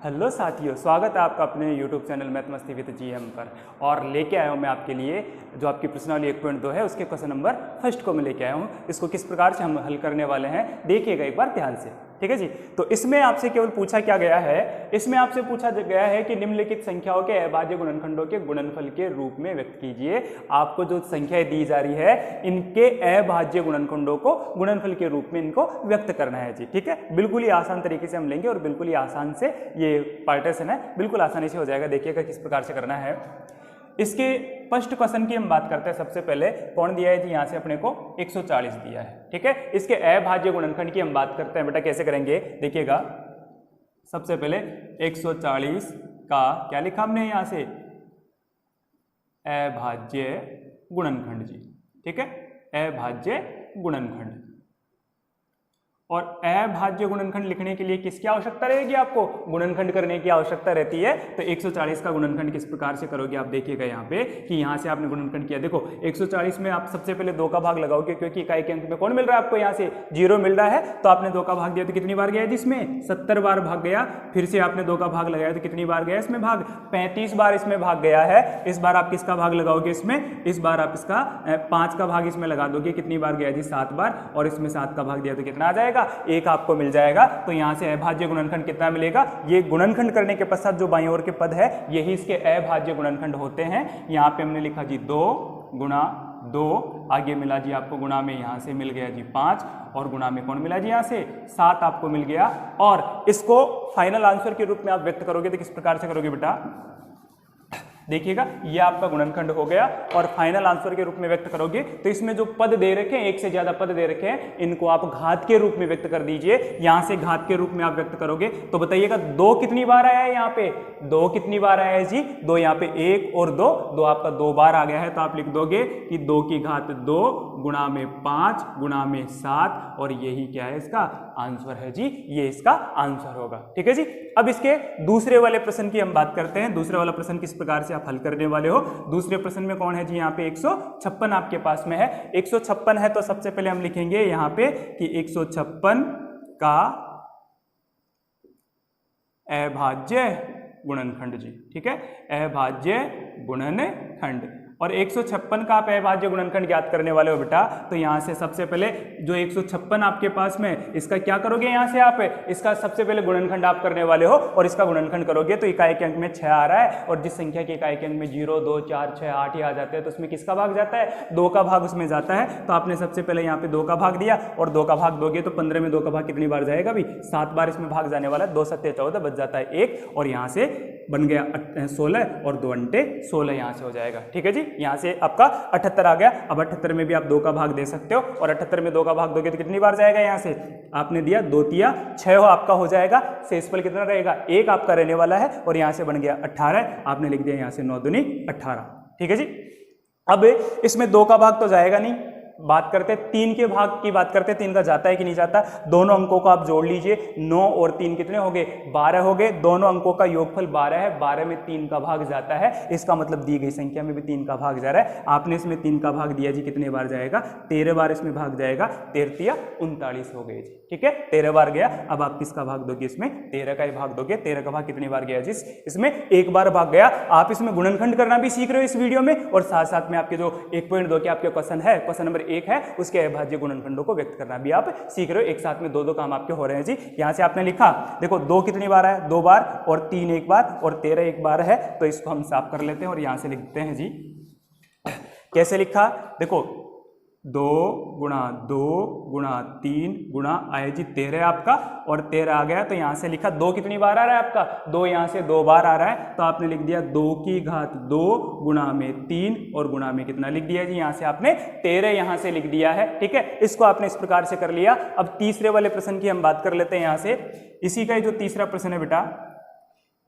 Hello साथियों, स्वागत है आपका अपने YouTube चैनल मैथ मस्ती विद GM पर। और लेके आया हूँ मैं आपके लिए जो आपकी प्रश्नावली 1.2 है उसके क्वेश्चन नंबर फर्स्ट को मैं लेके आया हूँ। इसको किस प्रकार से हम हल करने वाले हैं देखिएगा एक बार ध्यान से, ठीक है जी। तो इसमें आपसे केवल पूछा क्या गया है, इसमें आपसे पूछा गया है कि निम्नलिखित संख्याओं के अभाज्य गुणनखंडों के गुणनफल के रूप में व्यक्त कीजिए। आपको जो संख्याएं दी जा रही है इनके अभाज्य गुणनखंडों को गुणनफल के रूप में इनको व्यक्त करना है जी, ठीक है। बिल्कुल ही आसान तरीके से हम लेंगे और बिल्कुल ही आसान से ये पार्टीशन है, बिल्कुल आसानी से हो जाएगा। देखिएगा किस प्रकार से करना है। इसके फर्स्ट क्वेश्चन की हम बात करते हैं। सबसे पहले कौन दिया है जी, यहाँ से अपने को 140 दिया है, ठीक है। इसके अभाज्य गुणनखंड की हम बात करते हैं बेटा, कैसे करेंगे देखिएगा। सबसे पहले 140 का क्या लिखा हमने यहाँ से, अभाज्य गुणनखंड जी, ठीक है, अभाज्य गुणनखंड। और अभाज्य गुणनखंड लिखने के लिए किसकी आवश्यकता रहेगी, आपको गुणनखंड करने की आवश्यकता रहती है। तो 140 का गुणनखंड किस प्रकार से करोगे आप देखिएगा यहाँ पे कि यहाँ से आपने गुणनखंड किया। देखो 140 में आप सबसे पहले 2 का भाग लगाओगे, क्योंकि इकाई के अंक में कौन मिल रहा है आपको, यहाँ से 0 मिल रहा है। तो आपने 2 का भाग दिया तो कितनी बार गया जिसमें 70 बार भाग गया। फिर से आपने 2 का भाग लगाया तो कितनी बार गया इसमें भाग, 35 बार इसमें भाग गया है। इस बार आप किसका भाग लगाओगे इसमें, इस बार आप इसका 5 का भाग इसमें लगा दोगे। कितनी बार गया जी 7 बार, और इसमें 7 का भाग दिया तो कितना आ जाएगा, 1 आपको मिल जाएगा। तो यहाँ से अभाज्य गुणनखंड कितना मिलेगा, ये गुणनखंड करने के पश्चात जो बाईं ओर के पद है यही इसके अभाज्य गुणनखंड होते हैं। यहाँ पे हमने लिखा जी 2 गुणा 2, आगे मिला जी आपको गुणा में यहाँ से मिल गया जी 5, और गुणा में कौन मिला जी यहाँ से 7 आपको मिल गया। और इसको फाइनल आंसर के रूप में आप व्यक्त करोगे तो किस प्रकार से करोगे बेटा, देखिएगा ये आपका गुणनखंड हो गया। और फाइनल आंसर के रूप में व्यक्त करोगे तो इसमें जो पद दे रखे हैं, एक से ज्यादा पद दे रखे हैं, इनको आप घात के रूप में व्यक्त कर दीजिए। यहां से घात के रूप में आप व्यक्त करोगे तो बताइएगा 2 कितनी बार आया है, यहाँ पे 2 कितनी बार आया है जी, 2 यहाँ पे 1 और 2 आपका 2 बार आ गया है। तो आप लिख दोगे कि 2 की घात 2 गुणा में 5 गुणा में 7, और यही क्या है इसका आंसर है जी, ये इसका आंसर होगा, ठीक है जी। अब इसके दूसरे वाले प्रश्न की हम बात करते हैं। दूसरे वाला प्रश्न किस प्रकार से आप हल करने वाले हो। दूसरे प्रश्न में कौन है जी, यहाँ पे 156 आपके पास में है। 156 है तो सबसे पहले हम लिखेंगे यहाँ पे कि 156 का अभाज्य गुणनखंड जी, ठीक है, अभाज्य गुणनखंड। और 156 का आप अभाज्य गुणनखंड ज्ञात करने वाले हो बेटा, तो यहाँ से सबसे पहले जो 156 आपके पास में, इसका क्या करोगे, यहाँ से आप इसका सबसे पहले गुणनखंड आप करने वाले हो। और इसका गुणनखंड करोगे तो इकाई के अंक में 6 आ रहा है, और जिस संख्या के इकाई के अंक में 0 2 4 6 8 ही आ जाते हैं तो उसमें किसका भाग जाता है, 2 का भाग उसमें जाता है। तो आपने सबसे पहले यहाँ पे 2 का भाग दिया, और 2 का भाग दोगे तो 15 में 2 का भाग कितनी बार जाएगा भी, 7 बार इसमें भाग जाने वाला है। 2 7 14 बच जाता है 1, और यहाँ से बन गया 16, और 2 अंटे 16 यहाँ से हो जाएगा, ठीक है जी। यहाँ से आपका 78 आ गया। अब 78 में भी आप 2 का भाग दे सकते हो, और 78 में 2 का भाग दोगे तो कितनी बार जाएगा, यहाँ से आपने दिया 2 तिया 6 आपका हो जाएगा। शेषफल कितना रहेगा, 1 आपका रहने वाला है, और यहाँ से बन गया 18, आपने लिख दिया यहाँ से 9 दूनी 18, ठीक है जी। अब इसमें 2 का भाग तो जाएगा नहीं, बात करते हैं 3 के भाग की बात करते हैं। 3 का जाता है कि नहीं जाता, दोनों अंकों को आप जोड़ लीजिए। 9 और 3 कितने हो गए, 12 हो गए। दोनों अंकों का योगफल 12 है, 12 में 3 का भाग जाता है। इसका मतलब दी गई संख्या में भी 3 का भाग जा रहा है। आपने इसमें 3 का भाग दिया जी, कितने बार जाएगा, 13 बार इसमें भाग जाएगा। 13 तिया 39 हो गए जी, ठीक है, 13 बार गया। अब आप किसका भाग दोगे, इसमें 13 का ही भाग दोगे। 13 का भाग कितनी बार गया जी, इसमें 1 बार भाग गया। आप इसमें गुणनखंड करना भी सीख रहे हो इस वीडियो में, और साथ साथ में आपके जो 1.2 के आपके क्वेश्चन है, क्वेश्चन नंबर 1 है, उसके अभाज्य गुणनखंडों को व्यक्त करना भी आप सीख रहे हो। एक साथ में 2 काम आपके हो रहे हैं जी। यहां से आपने लिखा, देखो 2 कितनी बार है, 2 बार, और 3 1 बार, और 13 1 बार है। तो इसको हम साफ कर लेते हैं और यहां से लिखते हैं जी, कैसे लिखा, देखो 2 गुणा 2 गुणा 3 गुणा आए जी 13 आपका, और 13 आ गया। तो यहां से लिखा 2 कितनी बार आ रहा है आपका, 2 यहां से 2 बार आ रहा है। तो आपने लिख दिया 2 की घात 2 गुणा में 3, और गुणा में कितना लिख दिया जी, यहां से आपने 13 यहां से लिख दिया है, ठीक है। इसको आपने इस प्रकार से कर लिया। अब तीसरे वाले प्रश्न की हम बात कर लेते हैं। यहां से इसी का जो तीसरा प्रश्न है बेटा,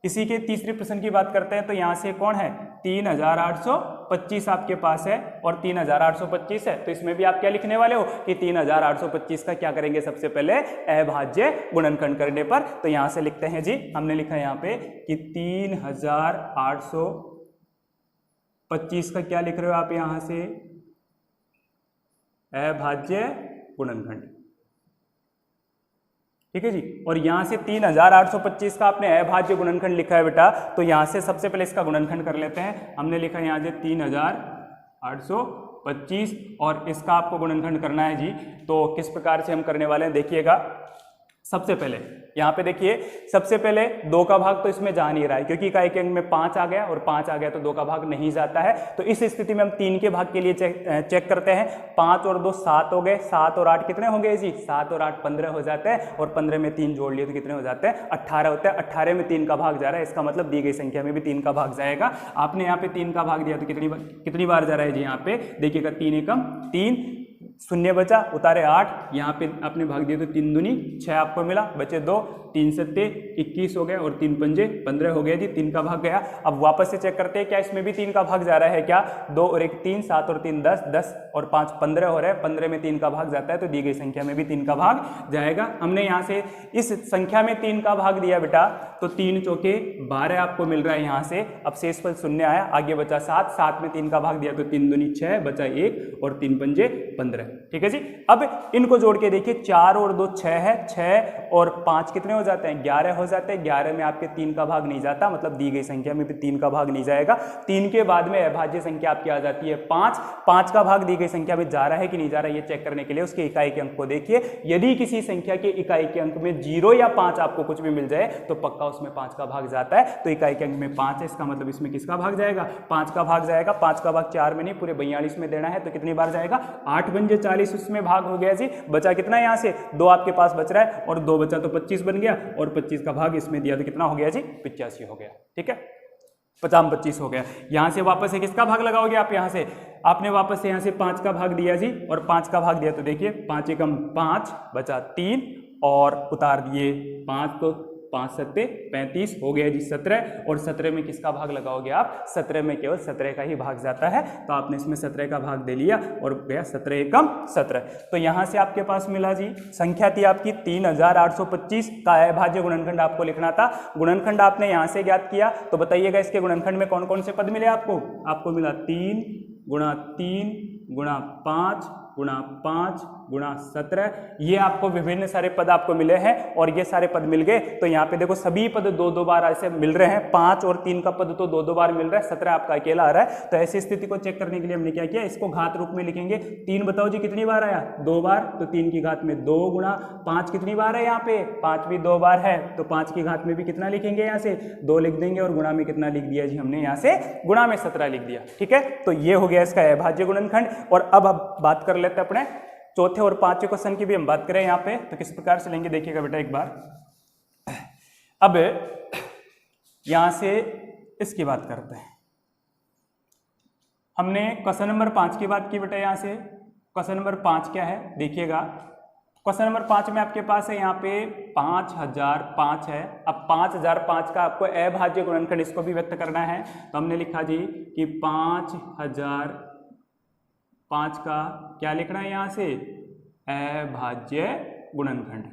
इसी के तीसरे प्रश्न की बात करते हैं। तो यहां से कौन है, 3825 आपके पास है, और 3825 है। तो इसमें भी आप क्या लिखने वाले हो कि 3825 का क्या करेंगे, सबसे पहले अभाज्य गुणनखंड करने पर। तो यहां से लिखते हैं जी, हमने लिखा है यहां पे कि 3825 का क्या लिख रहे हो आप, यहां से अभाज्य गुणनखंड, ठीक है जी। और यहाँ से 3825 का आपने अभाज्य गुणनखंड लिखा है बेटा, तो यहाँ से सबसे पहले इसका गुणनखंड कर लेते हैं। हमने लिखा यहाँ से 3825 और इसका आपको गुणनखंड करना है जी। तो किस प्रकार से हम करने वाले हैं देखिएगा। सबसे पहले यहाँ पे देखिए, सबसे पहले 2 का भाग तो इसमें जा नहीं रहा है क्योंकि इकाई के अंक में 5 आ गया और 5 आ गया तो 2 का भाग नहीं जाता है। तो इस स्थिति में हम 3 के भाग के लिए चेक करते हैं। 5 और 2 7 हो गए, 7 और 8 कितने हो गए जी? 7 और 8 15 हो जाते हैं और 15 में 3 जोड़ लिए तो कितने हो जाते हैं? 18 होते हैं। 18 में 3 का भाग जा रहा है, इसका मतलब दी गई संख्या में भी 3 का भाग जाएगा। आपने यहाँ पे 3 का भाग दिया तो कितनी बार जा रहा है जी? यहाँ पे देखिएगा 3 एकम 3, शून्य बचा, उतारे 8, यहाँ पे आपने भाग दिया तो 3 दूनी 6 आपको मिला, बचे 2, 3 सत्ते 21 हो गए और 3 पंजे 15 हो गया जी। 3 का भाग गया। अब वापस से चेक करते हैं क्या इसमें भी 3 का भाग जा रहा है क्या? 2 और 1 3, 7 और 3 10, 10 और 5 15 हो रहा है। 15 में 3 का भाग जाता है तो दी गई संख्या में भी 3 का भाग जाएगा। हमने यहाँ से इस संख्या में 3 का भाग दिया बेटा, तो 3 चौके 12 आपको मिल रहा है यहाँ से। अब शेष फल शून्य आया, आगे बचा 7, 7 में 3 का भाग दिया तो 3 दूनी 6, बचा 1 और 3 पंजे 15। ठीक है जी। अब इनको जोड़ के देखिए, 4 और 2 6 है, 6 और 5 कितने हो जाते हैं? 11 हो जाते हैं। 11 में आपके 3 का भाग नहीं जाता, मतलब दी गई संख्या में भी 3 का भाग नहीं जाएगा। 3 के बाद में अभाज्य संख्या आपकी आ जाती है 5। 5 का भाग दी गई संख्या में जा रहा है कि नहीं जा रहा है ये चेक करने के लिए उसके इकाई के अंक को देखिए। यदि किसी संख्या के इकाई के अंक में 0 या 5 आपको कुछ भी मिल जाए तो पक्का उसमें 5 का भाग जाता है। तो इकाई के अंक में 5 है, इसका मतलब इसमें किसका भाग जाएगा? 5 का भाग जाएगा। 5 का भाग 4 में नहीं पूरे 42 में देना है तो कितनी बार जाएगा? 8 पंजे 40 उसमें भाग हो गया जी। बचा कितना है यहाँ से? 2 आपके पास बच रहा है और 2 बचा तो 25 बन गया और 25 का भाग इसमें दिया तो कितना हो गया जी? 85 हो गया। ठीक है, 50 25 हो गया। यहाँ से वापस से किसका भाग लगाओगे आप? यहाँ से आपने वापस से यहाँ से 5 का भाग दिया जी और 5 का भाग दिया तो देखिए 5 एकम 5, बचा 3 और उतार दिए 5 तो 5 सत्ते 35 हो गया जी 17। और 17 में किसका भाग लगाओगे आप? 17 में केवल 17 का ही भाग जाता है तो आपने इसमें 17 का भाग दे लिया और गया 17 एकम 17। तो यहाँ से आपके पास मिला जी, संख्या थी आपकी 3825 का अभाज्य गुणनखंड आपको लिखना था। गुणनखंड आपने यहाँ से ज्ञात किया तो बताइएगा इसके गुणनखंड में कौन कौन से पद मिले आपको? आपको मिला 3 गुणा 3 गुणा 5 गुणा 5 गुणा 17। ये आपको विभिन्न सारे पद आपको मिले हैं और ये सारे पद मिल गए तो यहाँ पे देखो सभी पद 2-2 बार ऐसे मिल रहे हैं। 5 और 3 का पद तो 2-2 बार मिल रहा है, 17 आपका अकेला आ रहा है। तो ऐसी स्थिति को चेक करने के लिए हमने क्या किया, इसको घात रूप में लिखेंगे। 3 बताओ जी कितनी बार आया? 2 बार, तो 3 की घात में 2 गुणा 5 कितनी बार है यहाँ पे? 5 भी 2 बार है तो 5 की घात में भी कितना लिखेंगे? यहाँ से 2 लिख देंगे और गुणा में कितना लिख दिया जी हमने? यहाँ से गुणा में 17 लिख दिया। ठीक है, तो ये हो गया इसका अभाज्य गुणनखंड। और अब बात कर लेते हैं अपने चौथे और पांचवें क्वेश्चन की भी हम बात करें यहाँ पे तो किस प्रकार से लेंगे देखिएगा बेटा एक बार। अब यहां से इसकी बात करते हैं। हमने क्वेश्चन नंबर 5 की बात की बेटा। यहां से क्वेश्चन नंबर 5 क्या है देखिएगा। क्वेश्चन नंबर 5 में आपके पास है यहाँ पे 5005 है। अब 5005 का आपको अभाज्य गुणनखंड इसको भी व्यक्त करना है तो हमने लिखा जी कि 5005 का क्या लिखना है यहाँ से? अभाज्य गुणनखंड।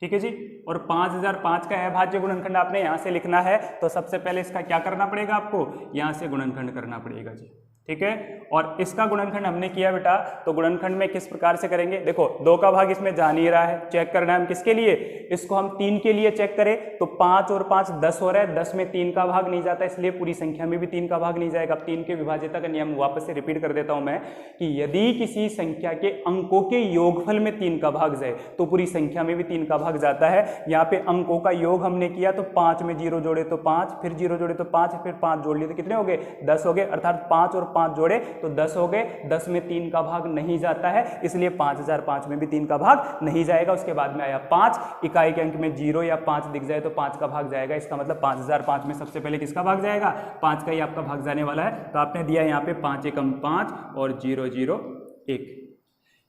ठीक है जी। और 5005 का अभाज्य गुणनखंड आपने यहाँ से लिखना है तो सबसे पहले इसका क्या करना पड़ेगा आपको? यहाँ से गुणनखंड करना पड़ेगा जी। ठीक है, और इसका गुणनखंड हमने किया बेटा तो गुणनखंड में किस प्रकार से करेंगे? देखो 2 का भाग इसमें जा नहीं रहा है, चेक करना है हम किसके लिए? इसको हम 3 के लिए चेक करें तो 5 और 5 10 हो रहा है, 10 में 3 का भाग नहीं जाता इसलिए पूरी संख्या में भी 3 का भाग नहीं जाएगा। अब 3 के विभाज्यता का नियम वापस से रिपीट कर देता हूं मैं कि यदि किसी संख्या के अंकों के योगफल में 3 का भाग जाए तो पूरी संख्या में भी 3 का भाग जाता है। यहाँ पे अंकों का योग हमने किया तो 5 में 0 जोड़े तो 5, फिर 0 जोड़े तो 5, फिर 5 जोड़ लिए तो कितने हो गए? 10 हो गए। अर्थात 5 और 5 जोड़े तो 10 हो गए। 10 में 3 का भाग नहीं जाता है इसलिए 5005 में भी 3 का भाग नहीं जाएगा। उसके बाद में आया 5, इकाई के अंक में 0 या 5 दिख जाए तो 5 का भाग जाएगा। इसका मतलब 5005 में सबसे पहले किसका भाग जाएगा? 5 का ही आपका भाग जाने वाला है। तो आपने दिया यहाँ पे 5 एकम 5 और 001,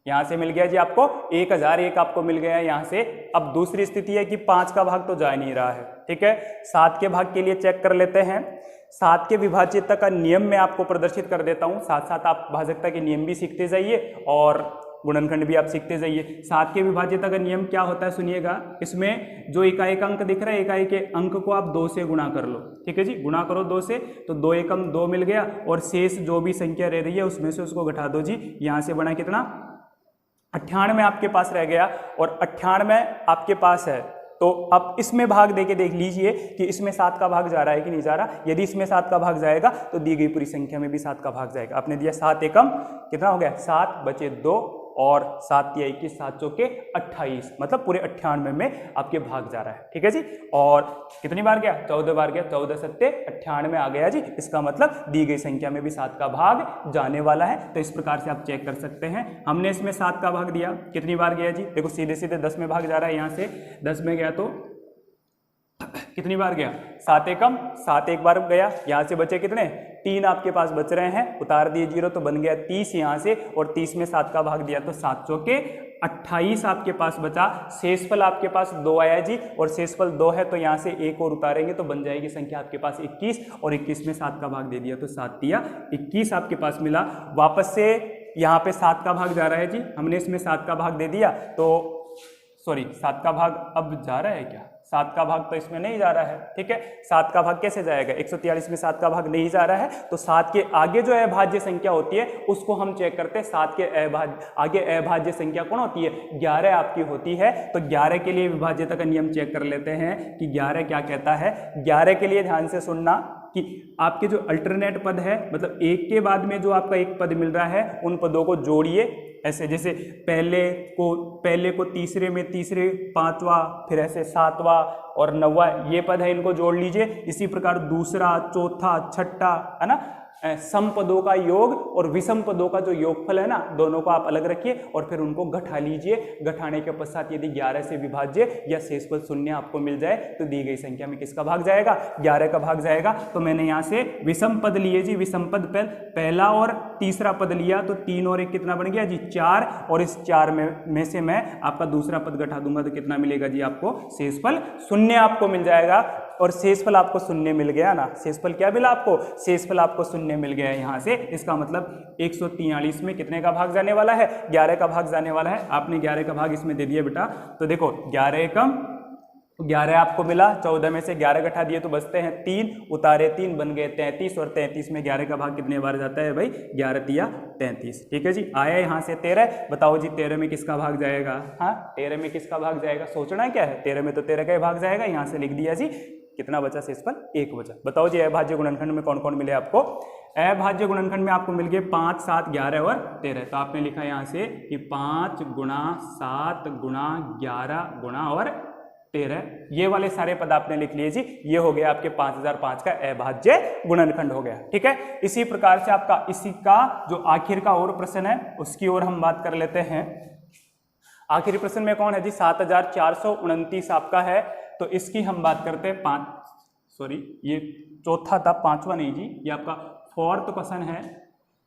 यहाँ से मिल गया जी आपको 1001 आपको मिल गया यहाँ से। अब दूसरी स्थिति है कि 5 का भाग तो जा नहीं रहा है। ठीक है, 7 के भाग के लिए चेक कर लेते हैं। 7 के विभाज्यता का नियम मैं आपको प्रदर्शित कर देता हूं, साथ साथ आप भाजकता के नियम भी सीखते जाइए और गुणनखंड भी आप सीखते जाइए। 7 के विभाज्यता का नियम क्या होता है सुनिएगा। इसमें जो इकाई का अंक दिख रहा है, इकाई के अंक को आप 2 से गुणा कर लो। ठीक है जी, गुणा करो 2 से तो 2 एकम 2 मिल गया और शेष जो भी संख्या रह रही है उसमें से उसको घटा दो जी। यहाँ से बना कितना? 98 आपके पास रह गया और 98 आपके पास है, तो अब इसमें भाग देके देख लीजिए कि इसमें 7 का भाग जा रहा है कि नहीं जा रहा। यदि इसमें 7 का भाग जाएगा तो दी गई पूरी संख्या में भी 7 का भाग जाएगा। आपने दिया 7 एकम कितना हो गया 7 बचे 2 और 7 या 21 7 चौके 28, मतलब पूरे 98 में आपके भाग जा रहा है। ठीक है जी। और कितनी बार गया 14 बार गया, 14 सत्ते 98 आ गया जी। इसका मतलब दी गई संख्या में भी 7 का भाग जाने वाला है। तो इस प्रकार से आप चेक कर सकते हैं। हमने इसमें 7 का भाग दिया, कितनी बार गया जी, देखो सीधे सीधे 10 में भाग जा रहा है। यहाँ से 10 में गया तो कितनी बार गया 7 एकम 7 एक बार गया। यहाँ से बचे कितने 3 आपके पास बच रहे हैं, उतार दिए 0 तो बन गया 30 यहाँ से, और 30 में 7 का भाग दिया तो 7 चौके 28 आपके पास बचा। शेषफल आपके पास 2 आया जी, और शेषफल 2 है तो यहाँ से एक और उतारेंगे तो बन जाएगी संख्या आपके पास 21, और 21 में 7 का भाग दे दिया तो 7 दिया 21 आपके पास मिला। वापस से यहाँ पे 7 का भाग जा रहा है जी, हमने इसमें 7 का भाग दे दिया तो सॉरी 7 का भाग अब जा रहा है क्या, 7 का भाग तो इसमें नहीं जा रहा है। ठीक है, 7 का भाग कैसे जाएगा, 143 में 7 का भाग नहीं जा रहा है, तो 7 के आगे जो अभाज्य संख्या होती है उसको हम चेक करते हैं। 7 के आगे अभाज्य संख्या कौन होती है, 11 आपकी होती है। तो 11 के लिए विभाज्यता का नियम चेक कर लेते हैं कि 11 क्या कहता है। 11 के लिए ध्यान से सुनना कि आपके जो अल्टरनेट पद है, मतलब एक के बाद में जो आपका एक पद मिल रहा है, उन पदों को जोड़िए ऐसे, जैसे पहले को तीसरे में तीसरे 5वां, फिर ऐसे 7वां और 9वां ये पद है, इनको जोड़ लीजिए। इसी प्रकार दूसरा, चौथा, छठा, है ना, सम पदों का योग और विषम पदों का जो योगफल है ना, दोनों को आप अलग रखिए और फिर उनको घटा लीजिए। घटाने के पश्चात यदि 11 से विभाज्य या शेषफल 0 आपको मिल जाए तो दी गई संख्या में किसका भाग जाएगा, 11 का भाग जाएगा। तो मैंने यहाँ से विषम पद लिए जी, विषम पद पहला और तीसरा पद लिया तो 3 और 1 कितना बन गया जी 4, और इस 4 में से मैं आपका दूसरा पद घटा दूंगा तो कितना मिलेगा जी आपको, शेषफल 0 आपको मिल जाएगा। और शेषफल आपको 0 मिल गया ना, शेषफल क्या मिला आपको, शेषफल आपको 0 मिल गया है यहाँ से। इसका मतलब 143 में कितने का भाग जाने वाला है, 11 का भाग जाने वाला है। आपने 11 का भाग इसमें दे दिया बेटा, तो देखो 11 एकम 11 आपको मिला, 14 में से 11 घटा दिए तो बचते हैं 3, उतारे 3 बन गए 33, और 33 में 11 का भाग कितने बार जाता है भाई, 11 तिया 33। ठीक है जी, आया यहाँ से 13, बताओ जी 13 में किसका भाग जाएगा, हाँ 13 में किसका भाग जाएगा, सोचना क्या है, 13 में तो 13 का ही भाग जाएगा। यहाँ से लिख दिया जी, कितना बचा शेषफल 1 बचा। बताओ जी अभाज्य गुणनखंड में कौन कौन मिले आपको, अभाज्य गुणनखंड में आपको मिल गए 5, 7, 11 और 13। तो आपने लिखा यहाँ से कि 5 गुणा 7 गुणा 11 गुणा और 13, ये वाले सारे पद आपने लिख लिए जी। ये हो गया आपके 5005 का अभाज्य गुणनखंड हो गया। ठीक है, इसी प्रकार से आपका इसी का जो आखिर का और प्रश्न है उसकी ओर हम बात कर लेते हैं। आखिरी प्रश्न में कौन है जी, 7429 आपका है, तो इसकी हम बात करते हैं। ये चौथा था, 5वां नहीं जी, ये आपका 4th क्वेश्चन है,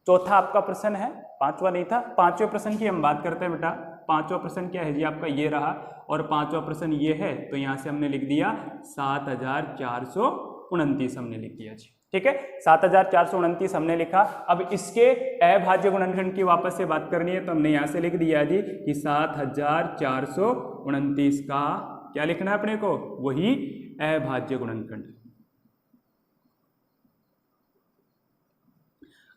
चौथा आपका प्रश्न है, 5वां नहीं था। 5वें प्रश्न की हम बात करते हैं बेटा। 5वां प्रश्न क्या है जी आपका, ये रहा, और 5वां प्रश्न ये है, तो यहाँ से हमने लिख दिया 7429 हमने लिख दिया जी। ठीक है, 7429 हमने लिखा। अब इसके अभाज्य गुणनखंड की वापस से बात करनी है, तो हमने यहाँ से लिख दिया जी कि 7429 का क्या लिखना है अपने को, वही अभाज्य गुणनखंड।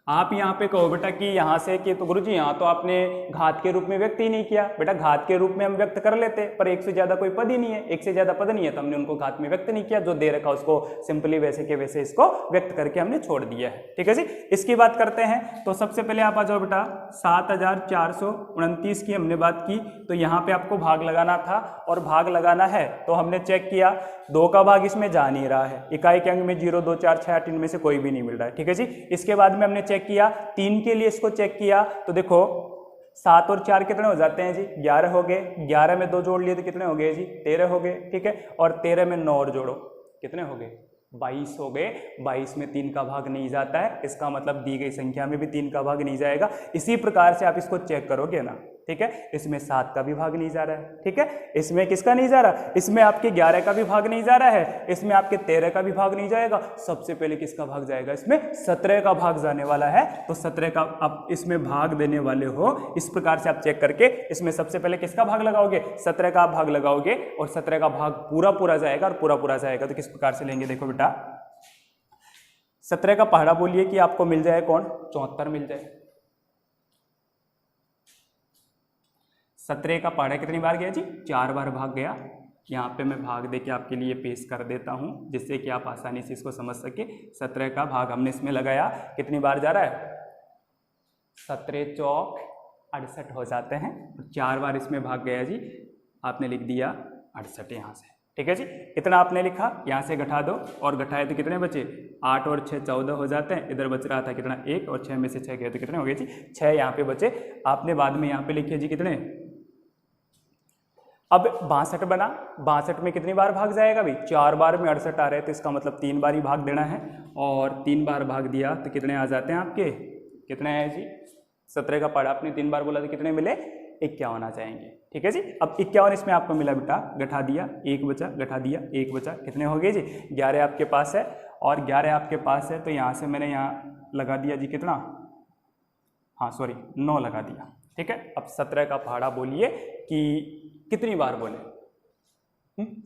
आप यहाँ पे कहो बेटा कि यहाँ से कि तो गुरुजी यहाँ तो आपने घात के रूप में व्यक्त ही नहीं किया। बेटा घात के रूप में हम व्यक्त कर लेते, पर एक से ज्यादा कोई पद ही नहीं है, एक से ज्यादा पद नहीं है, तो हमने उनको घात में व्यक्त नहीं किया। जो दे रखा उसको सिंपली वैसे के वैसे इसको व्यक्त करके हमने छोड़ दिया है। ठीक है जी, इसकी बात करते हैं। तो सबसे पहले आप आ जाओ बेटा, 7429 की हमने बात की, तो यहाँ पे आपको भाग लगाना था, और भाग लगाना है तो हमने चेक किया 2 का भाग इसमें जा नहीं रहा है। इकाई के अंक में 0, 2, 4, 6, 8 इनमें से कोई भी नहीं मिल रहा है। ठीक है जी, इसके बाद में हमने चेक किया 3 के लिए, इसको चेक किया तो देखो 7 और 4 कितने हो जाते हैं जी, 11 हो गए। 11 में 2 जोड़ लिए तो कितने हो गए जी, 13 हो गए। ठीक है, और 13 में 9 और जोड़ो, कितने हो गए, 22 हो गए। 22 में 3 का भाग नहीं जाता है, इसका मतलब दी गई संख्या में भी 3 का भाग नहीं जाएगा। इसी प्रकार से आप इसको चेक करोगे ना, ठीक है, इसमें 7 का भी भाग नहीं जा रहा है। ठीक है, इसमें किसका नहीं जा रहा, इसमें आपके 11 का भी भाग नहीं जा रहा है, इसमें आपके 13 का भी भाग नहीं जाएगा। सबसे पहले किसका भाग जाएगा, इसमें 17 का भाग जाने वाला है। तो 17 का आप इसमें भाग देने वाले हो, इस प्रकार से आप चेक करके इसमें सबसे पहले किसका भाग लगाओगे, 17 का भाग लगाओगे, और 17 का भाग पूरा पूरा जाएगा, और पूरा पूरा जाएगा तो किस प्रकार से लेंगे, देखो बेटा 17 का पहाड़ा बोलिए कि आपको मिल जाए कौन, 74 मिल जाए। 17 का पहाड़ा कितनी बार गया जी? 4 बार भाग गया। यहाँ पे मैं भाग दे के आपके लिए पेश कर देता हूँ जिससे कि आप आसानी से इसको समझ सके। 17 का भाग हमने इसमें लगाया, कितनी बार जा रहा है? 17 चौक 68 हो जाते हैं। 4 बार इसमें भाग गया जी, आपने लिख दिया 68 यहाँ से। ठीक है जी, इतना आपने लिखा, यहाँ से घटा दो और घटाए तो कितने बचे? 8 और 6 14 हो जाते हैं। इधर बच रहा था कितना? 1 और 6 में से 6 गए तो कितने हो गए जी? 6 यहाँ पे बचे। आपने बाद में यहाँ पे लिखे जी कितने? अब 62 बना, 62 में कितनी बार भाग जाएगा भाई? 4 बार में 68 आ रहे हैं तो इसका मतलब 3 बार ही भाग देना है। और 3 बार भाग दिया तो कितने आ जाते हैं आपके? कितने हैं जी? 17 का पहाड़ा आपने 3 बार बोला तो कितने मिले? 51 आ जाएंगे। ठीक है जी, अब 51 इसमें आपको मिला बेटा, घटा दिया, 1 बचा, घटा दिया, 1 बचा, कितने हो गए जी? 11 आपके पास है। और 11 आपके पास है तो यहाँ से मैंने यहाँ लगा दिया जी कितना? हाँ सॉरी 9 लगा दिया। ठीक है, अब 17 का पहाड़ा बोलिए कि कितनी बार बोले?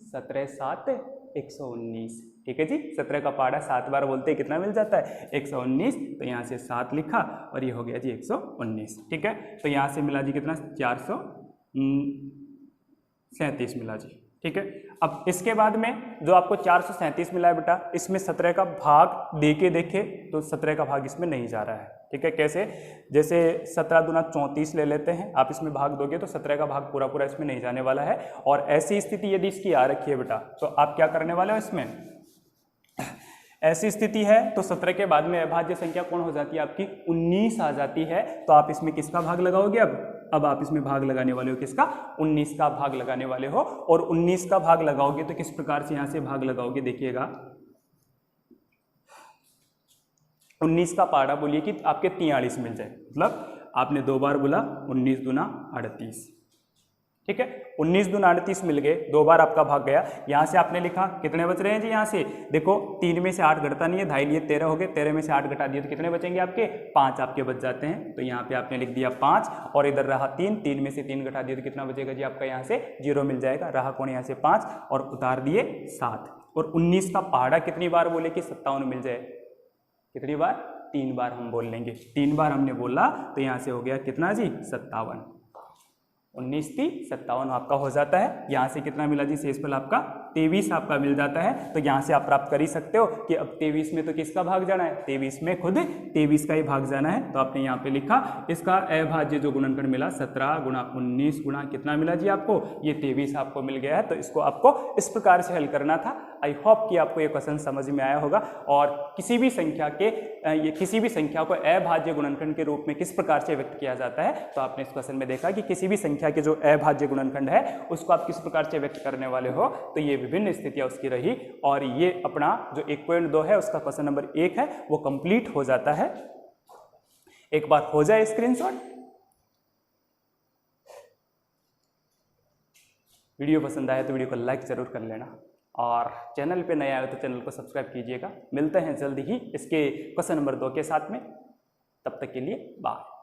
17 7 119। ठीक है जी, 17 का पहाड़ा 7 बार बोलते हैं, कितना मिल जाता है? 119। तो यहाँ से 7 लिखा और ये हो गया जी 119। ठीक है, तो यहाँ से मिला जी कितना? 437 मिला जी। ठीक है, अब इसके बाद में जो आपको 437 मिला है बेटा, इसमें 17 का भाग दे के देखे तो 17 का भाग इसमें नहीं जा रहा है। ठीक है, कैसे? जैसे 17 दूना 34 ले लेते हैं, आप इसमें भाग दोगे तो 17 का भाग पूरा पूरा इसमें नहीं जाने वाला है। और ऐसी स्थिति यदि इसकी आ रखी है बेटा तो आप क्या करने वाले हो इसमें? ऐसी स्थिति है तो 17 के बाद में अभाज्य संख्या कौन हो जाती है आपकी? 19 आ जाती है। तो आप इसमें किसका भाग लगाओगे? अब आप इसमें भाग लगाने वाले हो किसका? 19 का भाग लगाने वाले हो। और 19 का भाग लगाओगे तो किस प्रकार से यहाँ से भाग लगाओगे देखिएगा। 19 का पहाड़ा बोलिए कि आपके 43 मिल जाए, मतलब आपने 2 बार बोला 19 दूना 38। ठीक है, 19 दूना 38 मिल गए, 2 बार आपका भाग गया। यहाँ से आपने लिखा, कितने बच रहे हैं जी? यहाँ से देखो 3 में से 8 घटता नहीं है, ढाई लिए 13 हो गए, 13 में से 8 घटा दिए तो कितने बचेंगे आपके? 5 आपके बच जाते हैं। तो यहाँ पे आपने लिख दिया 5 और इधर रहा 3, 3 में से 3 घटा दिए तो कितना बचेगा जी आपका? यहाँ से 0 मिल जाएगा। रहा कौन? यहाँ से 5 और उतार दिए 7। और 19 का पहाड़ा कितनी बार बोले कि 57 मिल जाए? कितनी बार? 3 बार हम बोल लेंगे। 3 बार हमने बोला तो यहाँ से हो गया कितना जी? 57। 19 थी 57 आपका हो जाता है। यहाँ से कितना मिला जी? शेषफल आपका 23 आपका मिल जाता है। तो यहाँ से आप प्राप्त कर ही सकते हो कि अब 23 में तो किसका भाग जाना है? 23 में खुद 23 का ही भाग जाना है। तो आपने यहाँ पे लिखा इसका अभाज्य जो गुणनखंड मिला 17 गुणा 19 गुणा कितना मिला जी आपको? ये 23 आपको मिल गया है। तो इसको आपको इस प्रकार से हल करना था। आई होप कि आपको ये क्वेश्चन समझ में आया होगा। और किसी भी संख्या को अभाज्य गुणनखंड के रूप में किस प्रकार से व्यक्त किया जाता है, तो आपने इस क्वेश्चन में देखा कि किसी भी संख्या के जो अभाज्य गुणनखंड है उसको आप किस प्रकार से व्यक्त करने वाले हो। तो ये विभिन्न स्थितियां उसकी रही और ये अपना जो 1.2 है उसका क्वेश्चन नंबर 1 है वो कंप्लीट हो जाता है। एक बार हो जाए स्क्रीनशॉट। वीडियो पसंद आए तो वीडियो को लाइक जरूर कर लेना और चैनल पे नए आए तो चैनल को सब्सक्राइब कीजिएगा। मिलते हैं जल्दी ही इसके क्वेश्चन नंबर 2 के साथ में, तब तक के लिए बाय।